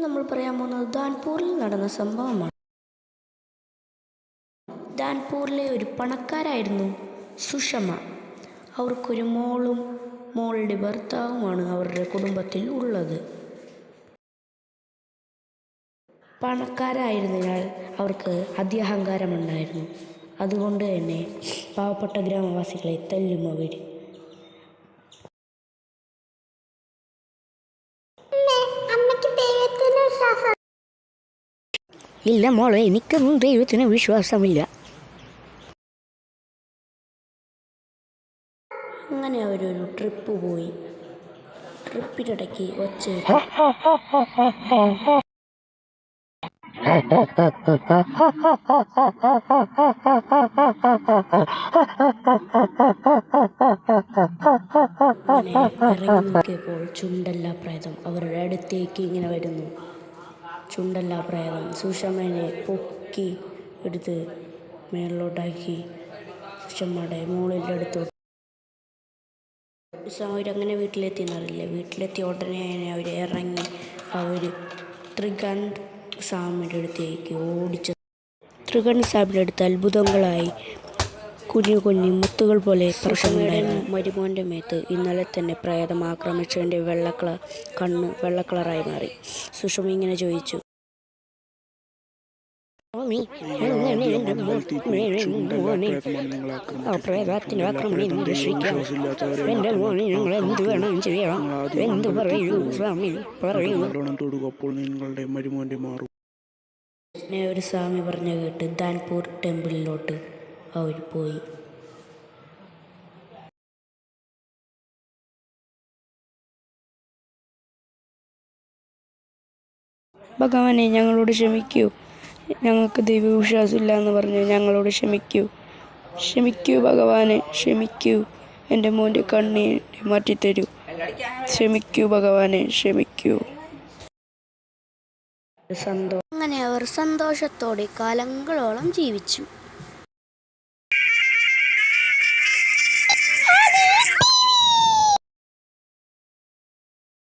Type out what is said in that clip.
നമ്മൾ പറയാൻ പോകുന്നത് ധാൻപൂരിൽ നടന്ന സംഭവമാണ്. ധാൻപൂരിലെ ഒരു പണക്കാരായിരുന്നു സുഷമ. അവർക്കൊരു മോളും മോളുടെ ഭർത്താവുമാണ് അവരുടെ കുടുംബത്തിൽ ഉള്ളത്. പണക്കാരായിരുന്നതിനാൽ അവർക്ക് അത്യഹങ്കാരമുണ്ടായിരുന്നു. അതുകൊണ്ട് തന്നെ പാവപ്പെട്ട ഗ്രാമവാസികളെ തല്ലും അവർ. ഇല്ല മോളെ, എനിക്കൊന്നും ദൈവത്തിന് വിശ്വാസമില്ല. അങ്ങനെ അവരൊരു ട്രിപ്പ് പോയി. ട്രിപ്പിനിടയ്ക്ക് ഒച്ചയിട്ട് ഇറങ്ങി നോക്കിയപ്പോൾ ചുണ്ടല്ല പ്രേതം അവരുടെ അടുത്തേക്ക് ഇങ്ങനെ വരുന്നു. ചുണ്ടല്ല പ്രേതം സുഷമനെ പൊക്കി എടുത്ത് മേളിലോട്ടാക്കി സുഷമ്മയുടെ മോളിൻ്റെ അടുത്തോട്ട്. അവരങ്ങനെ വീട്ടിലെത്തിയെന്നറിയില്ല. വീട്ടിലെത്തിയ ഉടനെ അവർ ഇറങ്ങി ത്രികണ്ഠ് സ്വാമിയുടെ അടുത്തേക്ക് ഓടിച്ചു. ത്രികണ്ഠ് സ്വാമിയുടെ അടുത്ത് അത്ഭുതങ്ങളായി കുഞ്ഞു കുഞ്ഞു മുത്തുകൾ പോലെ പ്രശ്നമുണ്ടായിരുന്നു. മരുമോൻ്റെ മേത്ത് ഇന്നലെ തന്നെ പ്രേതം ആക്രമിച്ചതിൻ്റെ കണ്ണ് വെള്ളക്കളറായി മാറി. സുഷമ ഇങ്ങനെ ചോദിച്ചു, പ്രേതത്തിൻ്റെ ആക്രമണം രക്ഷിക്കാം. എൻ്റെ മോനെ നിങ്ങൾ എന്ത് വേണം ചെയ്യണം? എന്ത് പറയൂ സ്വാമി, പറയൂ. ഒരു സ്വാമി പറഞ്ഞു കേട്ട് ധാൻപൂർ ടെമ്പിളിലോട്ട് അവർ പോയി. ഭഗവാനെ, ഞങ്ങളോട് ക്ഷമിക്കൂ. ഞങ്ങൾക്ക് ദൈവവിശ്വാസമില്ല എന്ന് പറഞ്ഞ് ഞങ്ങളോട് ക്ഷമിക്കൂ. ക്ഷമിക്കൂ ഭഗവാനെ, ക്ഷമിക്കൂ. എൻ്റെ മോൻ്റെ കണ്ണീര് മാറ്റിത്തരൂ. ക്ഷമിക്കൂ ഭഗവാനെ, ക്ഷമിക്കൂ. അങ്ങനെ അവർ സന്തോഷത്തോടെ കാലങ്ങളോളം ജീവിച്ചു.